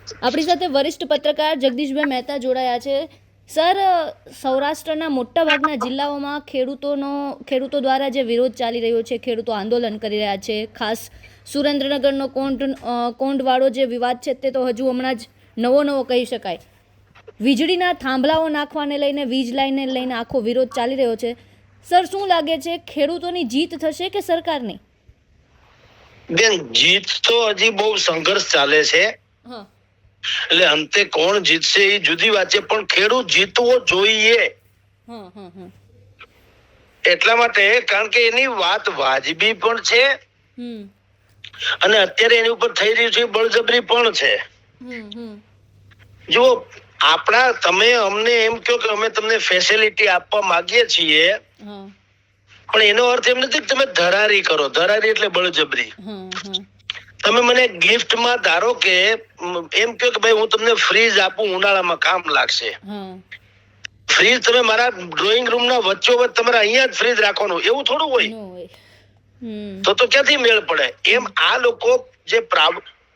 આપણી સાથે વરિષ્ઠ પત્રકાર જગદીશભાઈ મહેતા જોડાયા છે. સર, સૌરાષ્ટ્રના મોટાભાગના જિલ્લાઓમાં ખેડૂતો દ્વારા જે વિરોધ ચાલી રહ્યો છે, ખેડૂતો આંદોલન કરી રહ્યા છે. ખાસ સુરેન્દ્રનગરનો કોંઢવાળો જે વિવાદ છે તે તો હજુ હમણાં જ નવો કહી શકાય. વીજળીના થાંભલાઓ નાખવાને લઈને, વીજ લાઈને લઈને આખો વિરોધ ચાલી રહ્યો છે. સર, શું લાગે છે, ખેડૂતોની જીત થશે કે સરકારની? બેન, જીત તો હજી બહુ સંઘર્ષ ચાલે છે. એટલે અંતે કોણ જીતશે એ જુદી વાત છે, પણ ખેડૂત જીતવો જોઈએ. એટલા માટે, કારણ કે એની વાત વાજબી પણ છે અને અત્યારે એની ઉપર થઈ રહ્યું છે બળજબરી પણ છે. જો તમે અમને એમ કહો કે અમે તમને ફેસિલિટી આપવા માંગીએ છીએ, પણ એનો અર્થ એમ નથી કે તમે ધરારી કરો. ધરારી એટલે બળજબરી. તમે મને ગિફ્ટમાં ધારો કે એમ કહો કે ભાઈ હું તમને ફ્રીજ આપું, ઉનાળામાં કામ લાગશે. ફ્રીજ તમે મારા ડ્રોઈંગ રૂમ ના વચ્ચોવચ્ચ તમારે અહીંયા જ ફ્રીજ રાખવાનું, એવું થોડું હોય. તો ક્યાંથી મેળ પડે? એમ આ લોકો જે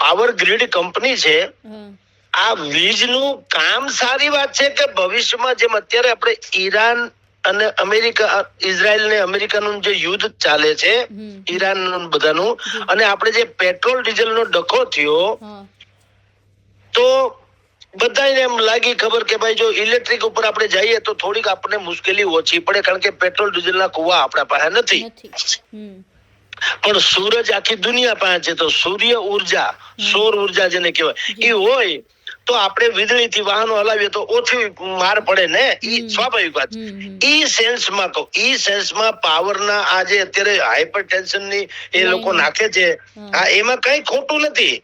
પાવર ગ્રીડ કંપની છે, આ વીજનું કામ સારી વાત છે કે ભવિષ્યમાં જેમ અત્યારે આપણે ઈરાન અને અમેરિકા, ઇઝરાયલ ને અમેરિકાનું જે યુદ્ધ ચાલે છે, ઈરાન બધાનું, અને આપણે જે પેટ્રોલ ડીઝલ નો ડખો થયો, તો બધાને એમ લાગી ખબર કે ભાઈ જો ઇલેક્ટ્રિક ઉપર આપણે જઈએ તો થોડીક આપણને મુશ્કેલી ઓછી પડે, કારણ કે પેટ્રોલ ડીઝલ ના કુવા આપણા પાસે નથી. પણ સૂરજ આખી દુનિયા પાસે છે, તો સૂર્ય ઉર્જા, સૌર ઉર્જા જેને કહેવાય, એ હોય તો આપણે વીજળી થી વાહનો હલાવીએ તો ઓછી માર પડે ને. ઈ સ્વાભાવિક વાત. ઈ સેન્સમાં પાવર ના આ જે અત્યારે હાઈપર ટેન્શન ની એ લોકો નાખે છે, એમાં કઈ ખોટું નથી,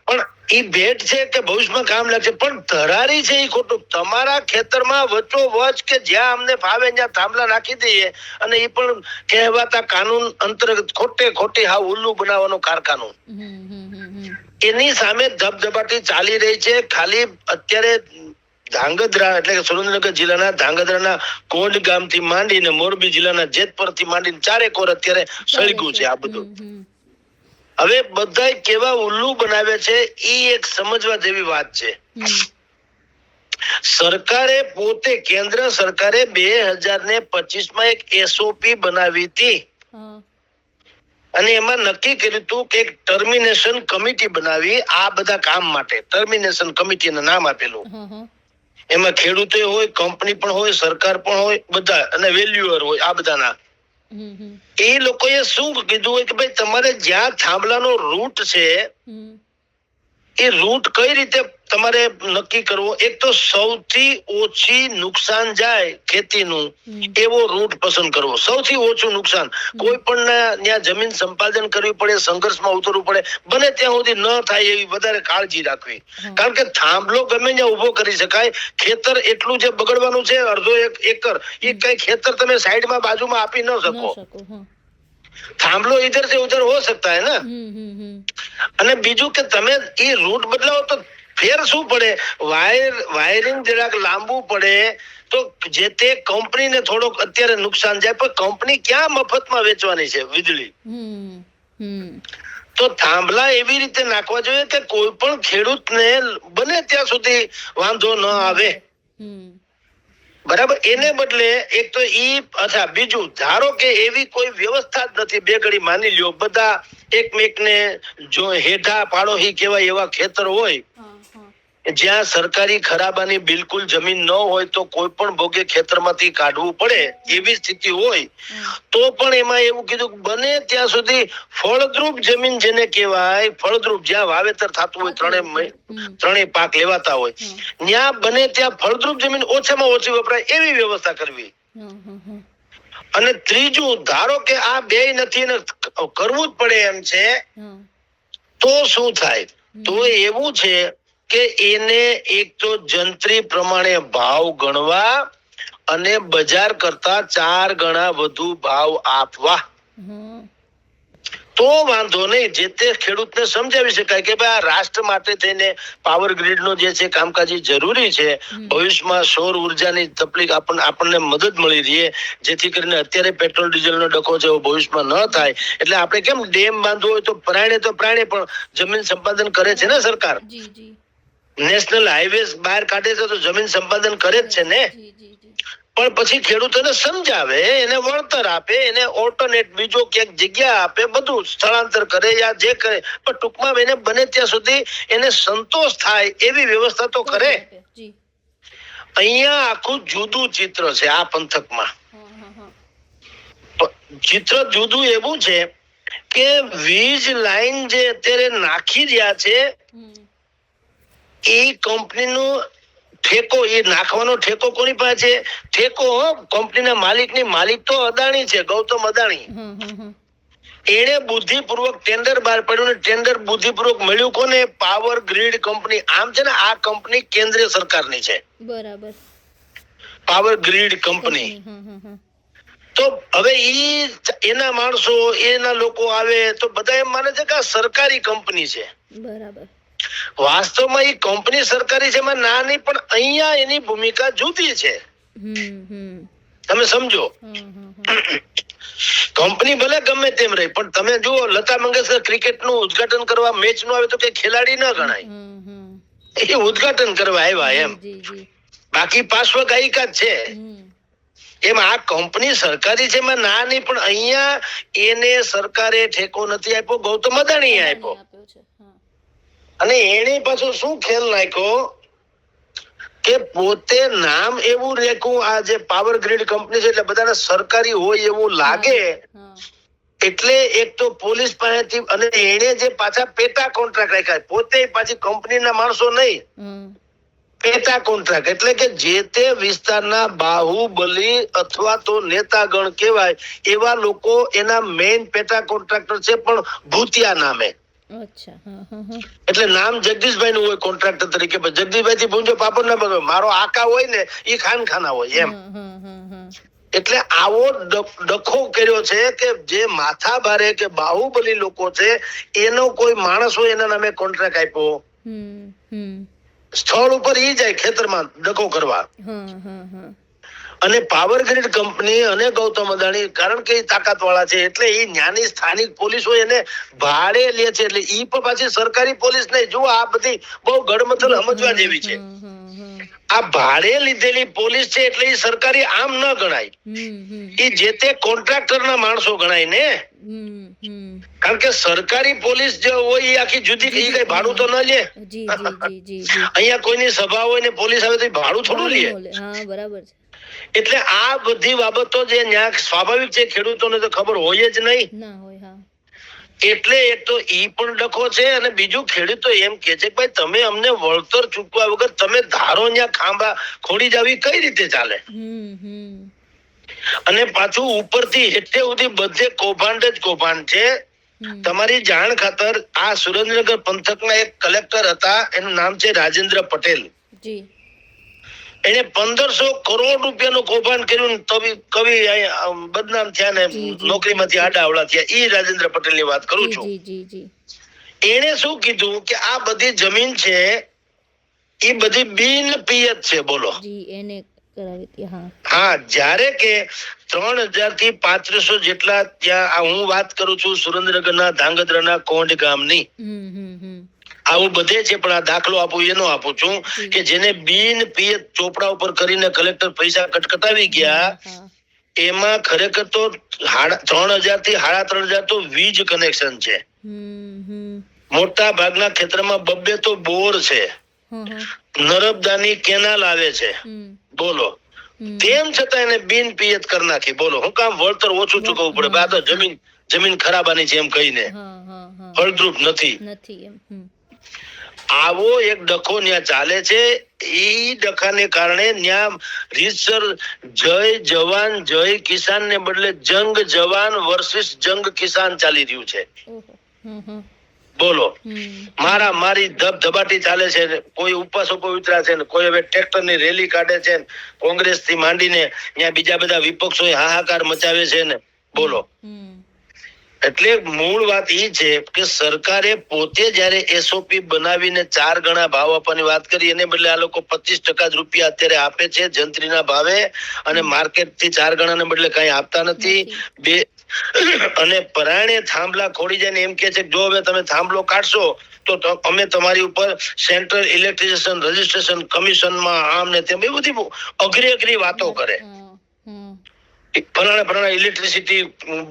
પણ ઈ ભેટ છે કે ભવિષ્યમાં કામ લાગશે. પણ ધરારી છે એ ખોટું. તમારા ખેતરમાં વચ્ચોવચ કે જ્યાં અમને ફાવે ત્યાં થાંભલા નાખી દઈએ, અને એ પણ કહેવાતા કાનૂન અંતર્ગત ખોટી હાવ ઉલ્લુ બનાવવાનું કારખાનું. એની સામે ધબધબાટી ચાલી રહી છે. ખાલી અત્યારે ધાંગધ્રા એટલે કે સુરેન્દ્રનગર જિલ્લાના ધાંગધ્રાના કોંઢ ગામથી માંડીને મોરબી જિલ્લાના જેતપુરથી માંડીને ચારેકોર અત્યારે સળગ્યું છે આ બધું. હવે બધા કેવા ઉલ્લુ બનાવે છે એ એક સમજવા જેવી વાત છે. સરકારે પોતે, કેન્દ્ર સરકારે 2025 એક SOP બનાવી હતી, અને એમાં નક્કી કર્યું હતું કે એક ટર્મિનેશન કમિટી બનાવી આ બધા કામ માટે. ટર્મિનેશન કમિટીનું નામ આપેલું. એમાં ખેડૂતો હોય, કંપની પણ હોય, સરકાર પણ હોય, બધા, અને વેલ્યુઅર હોય, આ બધાના. એ લોકોએ શું કીધું હોય કે ભાઈ તમારે જ્યાં થાંભલાનો રૂટ છે, એ રૂટ કઈ રીતે તમારે નક્કી કરવો. એક તો સૌથી ઓછી નુકસાન જાય ખેતીનું એવો રૂટ પસંદ કરવો, સૌથી ઓછું નુકસાન. કોઈ પણ ત્યાં જમીન સંપાદન કરવી પડે, સંઘર્ષમાં ઉતરવું પડે, બને ત્યાં સુધી ન થાય એવી વધારે કાળજી રાખવી. કારણ કે થાંભલો ગમે ત્યાં ઉભો કરી શકાય. ખેતર એટલું જે બગડવાનું છે, અડધો એકર, એ કઈ ખેતર તમે સાઈડમાં બાજુમાં આપી ન શકો. થાંભલો ઇધર से ઉધર હો सकता है ना. અને બીજું કે તમે એ રૂટ બદલાવો તો ફેર શું પડે, વાયરિંગ જરાક લાંબુ પડે તો જે તે કંપનીને થોડોક અત્યારે નુકસાન જાય, પણ કંપની ક્યાં મફતમાં વેચવાની છે વીજળી. તો થાંભલા એવી રીતે નાખવા જોઈએ કે કોઈ પણ ખેડૂતને બને ત્યાં સુધી વાંધો ન આવે. બરાબર. એને બદલે એક તો બીજું, ધારો કે એવી કોઈ વ્યવસ્થા જ નથી, બે ઘડી માની લ્યો બધા એકમેકને જો હેઠા પાડોશી કહેવાય એવા ખેતર હોય, જ્યાં સરકારી ખરાબાની બિલકુલ જમીન ન હોય તો કોઈ પણ ભોગે ખેતરમાંથી કાઢવું પડે એવી સ્થિતિ હોય, તો પણ એમાં એવું કીધું કે બને ત્યાં સુધી ફળદ્રુપ જમીન જેને કહેવાય, ફળદ્રુપ જ્યાં વાવેતર થતું હોય, ત્રણેય પાક લેવાતા હોય, ત્યાં બને ત્યાં ફળદ્રુપ જમીન ઓછામાં ઓછી વપરાય એવી વ્યવસ્થા કરવી. અને ત્રીજું, ધારો કે આ બે નથી ને કરવું જ પડે એમ છે, તો શું થાય? તો એવું છે કે એને એક તો જંત્રી પ્રમાણે ભાવ ગણવા અને બજાર કરતા 4 ગણા વધુ ભાવ આપવા, તો વાંધો નહીં. જે તે ખેડૂતને સમજાવી શકાય કે ભાઈ આ રાષ્ટ્ર માટે થઈને પાવર ગ્રીડ નો જે છે કામકાજ જરૂરી છે. ભવિષ્યમાં સૌર ઉર્જાની તકલીફ આપણને મદદ મળી રહે, જેથી કરીને અત્યારે પેટ્રોલ ડીઝલ નો ડખો છે ભવિષ્યમાં ન થાય. એટલે આપણે કેમ ડેમ બાંધવો હોય તો પ્રાણે પણ જમીન સંપાદન કરે છે ને સરકાર. નેશનલ હાઈવે બહાર કાઢે છે તો જમીન સંપાદન કરે જ છે ને, પણ પછી ખેડૂતોને સમજાવે, એને વળતર આપે, એને ઓલ્ટરનેટ બીજો ક્યાંક જગ્યા આપે, બધું સ્થળાંતર કરે યા જે કરે, પણ ટૂંકમાં એને બને ત્યાં સુધી એને સંતોષ થાય એવી વ્યવસ્થા તો કરે. અહીંયા આખું જુદું ચિત્ર છે આ પંથકમાં. ચિત્ર જુદું એવું છે કે વીજ લાઈન જે અત્યારે નાખી રહ્યા છે એ કંપનીનો ઠેકો, એ નાખવાનો ઠેકો કોની પાસે છે? ઠેકો કંપનીના માલિક તો અદાણી છે, ગૌતમ અદાણી. એને બુદ્ધિપૂર્વક ટેન્ડર બહાર પડ્યું ને ટેન્ડર બુદ્ધિપૂર્વક મળ્યું કોને? Power grid company. આમ છે ને આ કંપની કેન્દ્રીય સરકારની છે, બરાબર, પાવર ગ્રીડ કંપની. તો હવે એના માણસો, એના લોકો આવે તો બધા એમ માને છે કે આ સરકારી કંપની છે. બરાબર. વાસ્તવમાં એ કંપની સરકારી છે એમાં ના નહીં, પણ અહીંયા એની ભૂમિકા જુદી છે. તમે સમજો, કંપની ભલે ગમે તેમ રહી, પણ તમે જુઓ લતા મંગેશકર ક્રિકેટ નું ઉદ્ઘાટન કરવા મેચ નું આવે તો કઈ ખેલાડી ના ગણાય, એ ઉદ્ઘાટન કરવા આવ્યા એમ, બાકી પાર્શ્વ ગાયિકા જ છે. એમ આ કંપની સરકારી છે એમાં ના નહીં, પણ અહીંયા એને સરકારે ઠેકો નથી આપ્યો, ગૌતમ અદાણીએ આપ્યો. અને એને પાછું શું ખેલ નાખ્યો કે પોતે નામ એવું રેખું, આ જે પાવર ગ્રીડ કંપની છે એટલે બધાને સરકારી હોય એવું લાગે, એટલે એક તો પોલીસ પાસેથી, અને એને જે પાછા પેટા કોન્ટ્રાક્ટ રાખ્યા, પોતે પાછી કંપનીના માણસો નહીં, પેટા કોન્ટ્રાક્ટ, એટલે કે જે તે વિસ્તારના બાહુબલી અથવા તો નેતાગણ કહેવાય એવા લોકો એના મેઇન પેટા કોન્ટ્રાક્ટર છે, પણ ભૂતિયા નામે. એટલે નામ જગદીશભાઈ નું હોય કોન્ટ્રાક્ટર તરીકે, જગદીશભાઈ થી પૂંજો પાપડ ના બને, મારો આકા હોય ને એ ખાનખાના હોય એમ. એટલે આવો ડખો કર્યો છે કે જે માથા ભારે કે બાહુબલી લોકો છે એનો કોઈ માણસ હોય એના નામે કોન્ટ્રાક્ટ આપ્યો, સ્થળ ઉપર ઈ જાય ખેતરમાં ડખો કરવા. અને પાવર ગ્રીડ કંપની અને ગૌતમ અદાણી કારણ કે તાકાત વાળા છે એટલે એ ન્યાની સ્થાનિક પોલીસ હોય એને ભાડે લે છે, એટલે ઈ પણ પાછી સરકારી પોલીસ નહીં. જુઓ આ બધી બહુ ગડમથલ સમજવા જેવી છે. આ ભાડે લીધેલી પોલીસ છે એટલે એ સરકારી આમ ન ગણાય, એ જે તે કોન્ટ્રાક્ટર ના માણસો ગણાય ને, કારણ કે સરકારી પોલીસ જે હોય એ આખી જુદી, એ કઈ ભાડું તો ન લે. અહીંયા કોઈની સભા હોય ને પોલીસ આવે તો ભાડું થોડું લે. બરાબર. એટલે આ બધી બાબતો જે ન્યા સ્વાભાવિક છે, ખેડૂતોને તો ખબર હોય જ નહીં. એટલે એક તો ઈ પણ ડખો છે, અને બીજું ખેડૂતો એમ કે છે કે ભાઈ તમે અમને વળતર ચૂકવા વગર તમે ધારો ન્યા ખાંભા ખોડી જાવી કઈ રીતે ચાલે? અને પાછું ઉપરથી હેઠે સુધી બધે કૌભાંડ જ કૌભાંડ છે. તમારી જાણ ખાતર આ સુરેન્દ્રનગર પંથકના એક કલેક્ટર હતા, એનું નામ છે રાજેન્દ્ર પટેલ. એને 1500 કરોડ રૂપિયાનું કૌભાંડ કર્યું, કવિ બદનામ થયા ને નોકરીમાંથી આડાવડા થયા. ઈ રાજેન્દ્ર પટેલ ની વાત કરું છું. એને શું કીધું કે આ બધી જમીન છે એ બધી બિન પિયત છે. બોલો. હા, જ્યારે કે 3000 થી 3500 જેટલા ત્યાં, હું વાત કરું છું સુરેન્દ્રનગરના ધાંગધ્રાના કોંઢ ગામની, આવું બધે છે, પણ આ દાખલો આપું એનો આપું છું કે જેને બિન પિયત ચોપડા ઉપર કરીને કલેક્ટર પૈસા કટકટાવી ગયા, એમાં ખરેખર તો 3000 થી 3500 તો વીજ કનેક્શન છે. મોટા ભાગના ખેતરમાં 2 તો બોર છે, નર્મદાની કેનાલ આવે છે. બોલો, તેમ છતાં એને બિન પિયત કરી નાખી. બોલો, હું કામ વળતર ઓછું ચૂકવવું પડે? આ તો જમીન ખરાબાની છે એમ કહીને ફળદ્રુપ નથી. આવો એક ડખો ન્યા ચાલે છે. ઈ ડખાને કારણે ન્યા રીતસર જય જવાન જય કિસાન ને બદલે જંગ જવાન વર્સિસ જંગ કિસાન ચાલી રહ્યું છે. બોલો, મારા મારી ધબધબાટી ચાલે છે. કોઈ ઉપવાસો પર ઉતર્યા છે, કોઈ હવે ટ્રેક્ટર ની રેલી કાઢે છે, કોંગ્રેસ થી માંડીને ત્યાં બીજા બધા વિપક્ષો હાહાકાર મચાવે છે ને. બોલો, એટલે મૂળ વાત એ છે કે સરકારે પોતે જયારે એસઓપી બનાવીને 4 ગણા ભાવ આપવાની વાત કરી, એને બદલે આ લોકો 25% રૂપિયા અત્યારે આપે છે જંત્રીના ભાવે, અને માર્કેટ થી 4 ગણા ને બદલે કઈ આપતા નથી. અને પરાણે થાંભલા ખોડી જાય ને એમ કે છે જો હવે તમે થાંભલો કાઢશો તો અમે તમારી ઉપર સેન્ટ્રલ ઇલેક્ટ્રિસિટી રજીસ્ટ્રેશન કમિશનમાં આમ ને તેમ એ બધી અઘરી વાતો કરે. ફલાણા ઇલેક્ટ્રિસિટી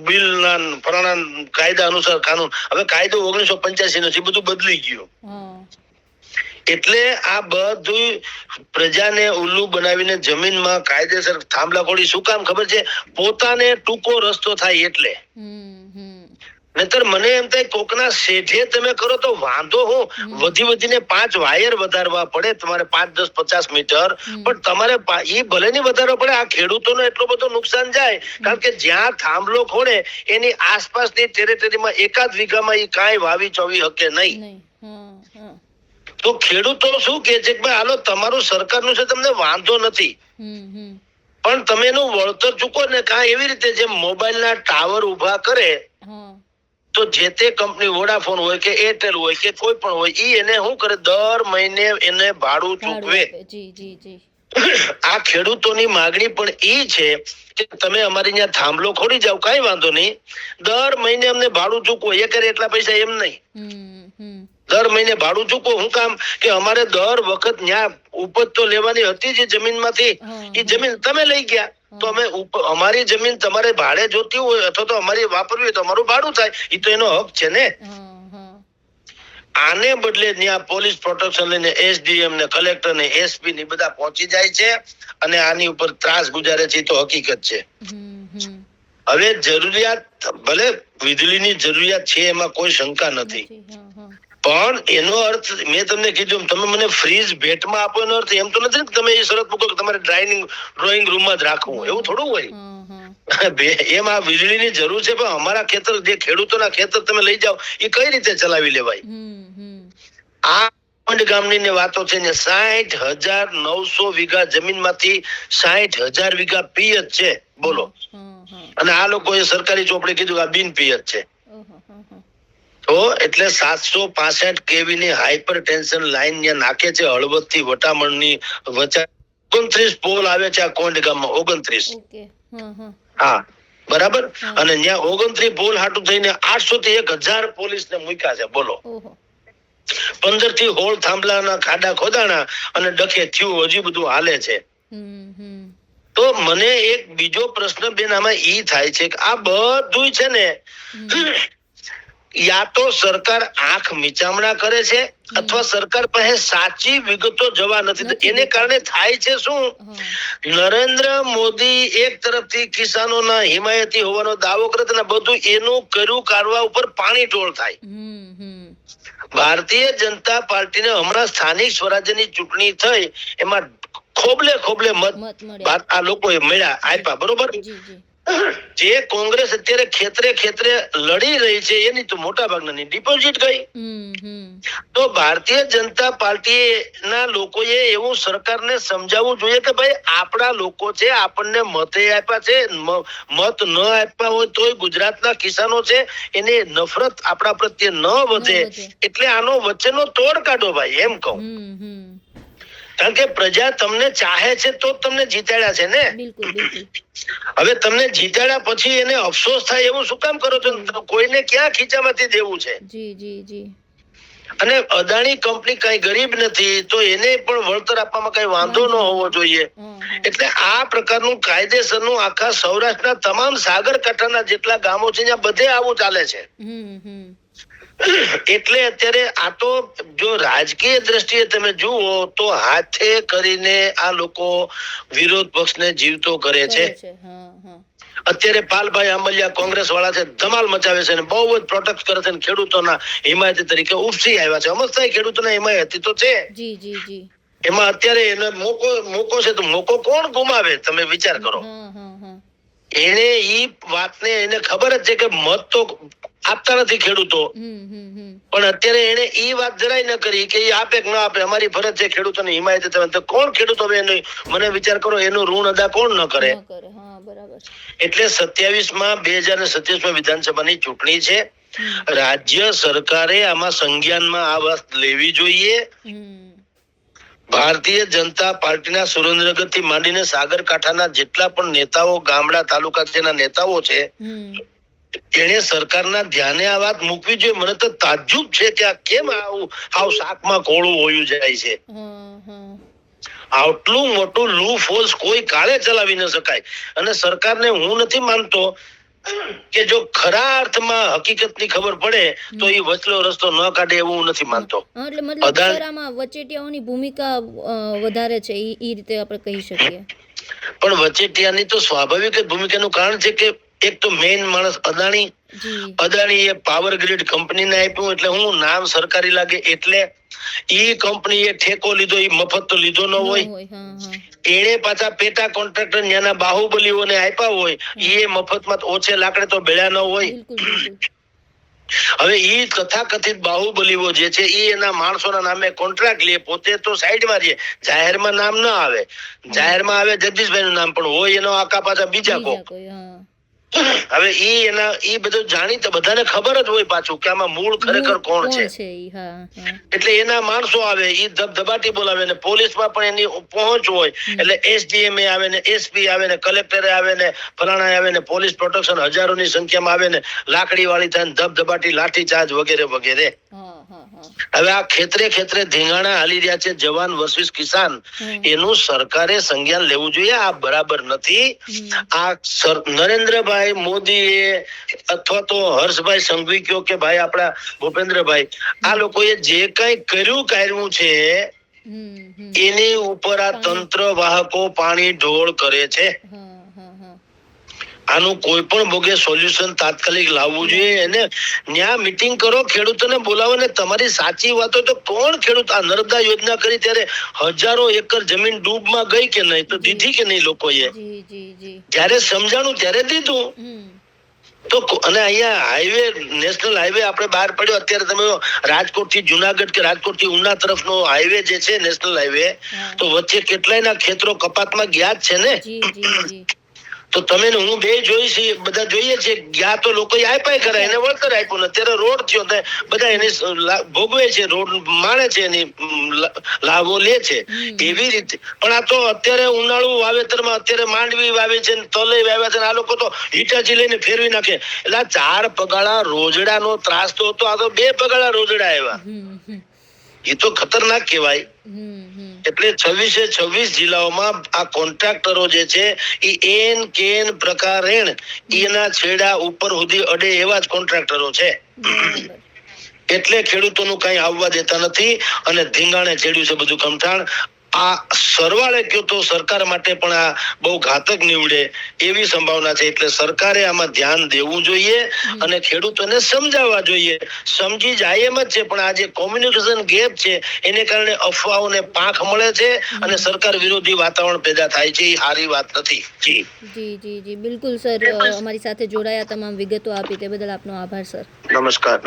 બિલ ના ફલાણા કાયદા અનુસાર કાનૂન. હવે કાયદો 1985 નો છે, બધું બદલી ગયું. એટલે આ બધું પ્રજાને ઉલ્લુ બનાવીને જમીનમાં કાયદેસર થાંભલાખોડી શું કામ ખબર છે? પોતાને ટૂંકો રસ્તો થાય એટલે. નહીતર મને એમ થાય કોકના શેઠે તમે કરો તો વાંધો હું વધીને 5 વાયર વધારવા પડે તમારે 5, 10, 50 મીટર, પણ તમારે ઈ ભલે નહીં વધારવા પડે. આ ખેડૂતોને એટલો બધો નુકસાન જાય, કારણ કે જ્યાં થાંભલો ખોડે એની આસપાસની ટેરેટરીમાં એકાદ વીઘામાં ઈ કાંઈ વાવી ચોવી શકે નહીં. તો ખેડૂતો શું કે છે કે ભાઈ હાલો તમારું સરકારનું છે, તમને વાંધો નથી, પણ તમે એનું વળતર ચૂકો ને. કાં એવી રીતે જેમ મોબાઈલના ટાવર ઉભા કરે તો જે તે કંપની વોડાફોન હોય કે એરટેલ હોય કે કોઈ પણ હોય, ઈ એને શું કરે, દર મહિને એને ભાડું ચૂકવે. આ ખેડૂતોની માંગણી પણ ઈ છે કે તમે અમારી ત્યાં થાંભલો ખોડી જાવ, કઈ વાંધો નહીં, દર મહિને અમને ભાડું ચૂકવો. એ કરે એટલા પૈસા એમ નહીં, દર મહિને ભાડું ચૂકવો. શું કામ કે અમારે દર વખત ત્યાં ઉપજ તો લેવાની હતી જે જમીનમાંથી, એ જમીન તમે લઈ ગયા તો અમે અમારી જમીન તમારે ભાડે જોતી હોય અથવા તો અમારી વાપરવી હોય તો અમારું ભાડું થાય. એ તો એનો હક છે ને. આને બદલે ત્યાં પોલીસ પ્રોટેક્શન લઈને એસડીએમ ને કલેક્ટર ને એસપી ને બધા પહોંચી જાય છે અને આની ઉપર ત્રાસ ગુજારે છે. તો હકીકત છે. હવે જરૂરિયાત ભલે વીજળીની જરૂરિયાત છે, એમાં કોઈ શંકા નથી, પણ એનો અર્થ મેં તમને કીધું તમે મને ફ્રીજ ભેટમાં આપો એનો અર્થ એમ તો નથી કે તમે એ શરત મૂકો કે તમારે ડ્રોઈંગ રૂમમાં જ રાખવું, એવું થોડું હોય. એમ આ વીજળીની જરૂર છે, પણ અમારા ખેતર જે ખેડૂતોના ખેતર તમે લઈ જાઓ એ કઈ રીતે ચલાવી લેવાય? આ ગામની વાતો છે ને 60,900 વીઘા જમીનમાંથી 60,000 વીઘા પિયત છે, બોલો. અને આ લોકોએ સરકારી ચોપડે કીધું આ બિન પિયત છે. તો એટલે 765 કેવી ની હાઈપર ટેન્શન લાઈન ત્યાં નાખે છે. હળવદ થી વટામણની વચ્ચે 29 પોલ આવે છે આ કોંડ ગામમાં, 29. હા બરાબર. અને ત્યાં 29 પોલ હાટું થઈને 800 થી 1000 પોલીસ ને મૂક્યા છે, બોલો. 15 થી 16 થાંભલાના ખાડા ખોદાણા અને ડખે થયું, હજી બધું હાલે છે. તો મને એક બીજો પ્રશ્ન બેન આમાં ઈ થાય છે કે આ બધું છે ને યા તો સરકાર આંખ મીચામણા કરે છે અથવા સરકાર પાસે સાચી વિગતો જવા નથી. એને કારણે થાય છે શું, નરેન્દ્ર મોદી એક તરફથી કિસાનોના હિમાયતી હોવાનો દાવો કરે છે, બધું એનું કર્યું કારવા ઉપર પાણી ટોળ થાય. ભારતીય જનતા પાર્ટીને હમણાં સ્થાનિક સ્વરાજ્યની ચૂંટણી થઈ, એમાં ખોબલે મત આ લોકોએ મળ્યા આપ્યા, બરોબર. જે કોંગ્રેસ અત્યારે ખેતરે લડી રહી છે એની તો મોટા ભાગની ડિપોઝિટ ગઈ. તો ભારતીય જનતા પાર્ટી ના લોકોએ એવું સરકારને સમજાવવું જોઈએ કે ભાઈ આપણા લોકો છે, આપણને મતે આપ્યા છે, મત ન આપ્યા હોય તોય ગુજરાતના કિસાનો છે, એને નફરત આપણા પ્રત્યે ન વધે, એટલે આનો વચ્ચેનો તોડ કાઢો ભાઈ, એમ કહું. કારણ કે પ્રજા તમને ચાહે છે તો તમને જીતાડ્યા છે ને. હવે તમને જીતાડ્યા પછી એને અફસોસ થાય એવું શું કામ કરો છો? કોઈને ક્યાં ખીચામાંથી દેવું છે? અને અદાણી કંપની કઈ ગરીબ નથી તો એને પણ વળતર આપવામાં કઈ વાંધો ન હોવો જોઈએ. એટલે આ પ્રકારનું કાયદેસરનું આખા સૌરાષ્ટ્રના તમામ સાગર કાંઠાના જેટલા ગામો છે ત્યાં બધે આવું ચાલે છે. એટલે અત્યારે આ તો જો રાજકીય દ્રષ્ટિએ તમે જુઓ તો હાથે કરીને આ લોકો વિરોધ પક્ષને જીવતો કરે છે. અત્યારે પાલભાઈ આંબલિયા કોંગ્રેસ વાળા છે, ધમાલ મચાવે છે, બહુ જ પ્રોટેક્ટ કરે છે, ખેડૂતોના હિમાયતી તરીકે ઉપસી આવ્યા છે. અમસ્તા ખેડૂતોના હિમાયતી તો છે. એમાં અત્યારે એને મોકો છે, તો મોકો કોણ ગુમાવે? તમે વિચાર કરો. એને ઈ વાતને એને ખબર જ છે કે મત તો આપતા નથી ખેડૂતો, પણ અત્યારે એને ઈ વાત જરાય ન કરી કે આપે કે ના આપે, અમારી ફરજ છે ખેડૂતોની હિમાયત. તો કોણ ખેડૂતો હવે એનું મને વિચાર કરો એનું ઋણ અદા કોણ ન કરે? એટલે 2027 વિધાનસભાની ચૂંટણી છે. રાજ્ય સરકારે આમાં સંજ્ઞાનમાં આ વાત લેવી જોઈએ. ભારતીય જનતા પાર્ટીના સુરેન્દ્રનગર થી માંડીને સાગરકાંઠાના જેટલા પણ નેતાઓ, ગામડા તાલુકા તેના નેતાઓ છે, એને સરકારના ધ્યાને આ વાત મૂકવી જોઈએ. મને તો તાજ્જુબ છે કે આ કેમ આવું હાવ શાકમાં કોળું હોયું જાય છે. આટલું મોટું લૂ ફોર્સ કોઈ કાળે ચલાવી ન શકાય. અને સરકારને હું નથી માનતો કે જો ખરા અર્થમાં હકીકતની ખબર પડે તો એ વચલો રસ્તો ન કાઢે એવું હું નથી માનતો. એટલે મતલબ સર આમાં વચેટિયાઓની ભૂમિકા વધારે છે ઈ રીતે આપણે કહી શકીએ. પણ વચેટિયાની તો સ્વાભાવિક ભૂમિકાનું કારણ છે કે એક તો મેઇન માણસ અદાણી એ પાવર ગ્રીડ કંપનીને આપ્યું એટલે હું નામ સરકારી લાગે એટલે ઈ કંપનીએ ઠેકો લીધો, ઈ મફત તો લીધો ન હોય. એને પાછા પેટા કોન્ટ્રાક્ટર ન્યાના બાહુબલીઓને આપ્યા હોય, એ મફતમાં ઓછે લાકડે તો બેળ્યા ન હોય. હવે ઈ તથાકથિત બાહુબલીઓ જે છે ઈ એના માણસોના નામે કોન્ટ્રાક્ટ લે, પોતે તો સાઈડમાં રહે, જાહેરમાં નામ ન આવે. જાહેરમાં આવે જગદીશભાઈ નું નામ પણ હોય એનો આકા પાછા બીજા કોઈ. હવે ઈ બધું જાણીતા બધાને ખબર જ હોય પાછું કે આમાં મૂળ ખરેખર કોણ છે. એટલે એના માણસો આવે, ઈ ધબધબાટી બોલાવે ને પોલીસમાં પણ એની પહોંચ હોય એટલે એસડીએમ આવે ને એસપી આવે ને કલેક્ટરે આવે ને ફલાણા આવે ને પોલીસ પ્રોટેક્શન હજારોની સંખ્યામાં આવે ને લાકડી વાળી થાય ધબધબાટી લાઠીચાર્જ વગેરે વગેરે. હવે આ ખેતરે ધીંગાણા હાલી રહ્યા છે જવાન વર્સિસ કિસાન, એનું સરકારે સંજ્ઞાન લેવું જોઈએ. આ બરાબર નથી. આ નરેન્દ્રભાઈ મોદીએ અથવા તો હર્ષભાઈ સંઘવી કયો કે ભાઈ આપણા ભૂપેન્દ્રભાઈ, આ લોકોએ જે કઈ કર્યું છે એની ઉપર આ તંત્ર વાહકો પાણી ઢોળ કરે છે. આનું કોઈ પણ ભોગે સોલ્યુશન તાત્કાલિક લાવવું જોઈએ. એને ન્યા મીટિંગ કરો, ખેડૂતોને બોલાવો ને તમારી સાચી વાતો તો કોણ ખેડૂત આ નર્મદા યોજના કરી ત્યારે હજારો એકર જમીન ડૂબમાં ગઈ કે નહીં, તો દીધી કે નહીં લોકોએ? જ્યારે સમજાણું ત્યારે દીધું. તો અને અહીંયા હાઈવે, નેશનલ હાઈવે આપણે બહાર પડ્યો અત્યારે, તમે રાજકોટ થી જુનાગઢ કે રાજકોટ થી ઉના તરફનો હાઈવે જે છે નેશનલ હાઈવે, તો વચ્ચે કેટલાયના ખેતરો કપાતમાં ગયા જ છે ને. તો તમે હું બે જોઈ છે, બધા જોઈએ છે, ગયા તો લોકો આપ્યા કરે, એને વળતર આપ્યું ને અત્યારે રોડ થયો બધા એને ભોગવે છે, રોડ માણે છે, એની લાભો લે છે એવી રીતે. પણ આ તો અત્યારે ઉનાળુ વાવેતરમાં અત્યારે માંડવી વાવે છે, તલઈ વાવ્યા છે, આ લોકો તો હિટાચી લઈને ફેરવી નાખે. એટલે 4 પગાળા રોજડાનો ત્રાસ તો હતો, આ તો 2 પગાળા રોજડા આવ્યા. એ તો ખતરનાક કહેવાય. એટલે 26 જિલ્લાઓમાં આ કોન્ટ્રાક્ટરો જે છે એ એન કેન પ્રકારેણ એના છેડા ઉપર સુધી અડે એવા જ કોન્ટ્રાક્ટરો છે. એટલે ખેડૂતોનું કઈ આવવા દેતા નથી અને ધીંગાણે ચડ્યું છે બધું કમઠાણ. આ સરવાળે કયો તો સરકાર માટે પણ આ બહુ ઘાતક નીવડે એવી સંભાવના છે. એટલે સરકારે આમાં ધ્યાન દેવું જોઈએ અને ખેડૂતોને સમજાવવા જોઈએ. સમજી જાય એમ જ છે, પણ આ જે કોમ્યુનિકેશન ગેપ છે એને કારણે અફવાઓને પાંખ મળે છે અને સરકાર વિરોધી વાતાવરણ પેદા થાય છે. એ સારી વાત નથી. જી બિલકુલ સર, અમારી સાથે જોડાયા, તમામ વિગતો આપી તે બદલ આપનો આભાર સર. નમસ્કાર.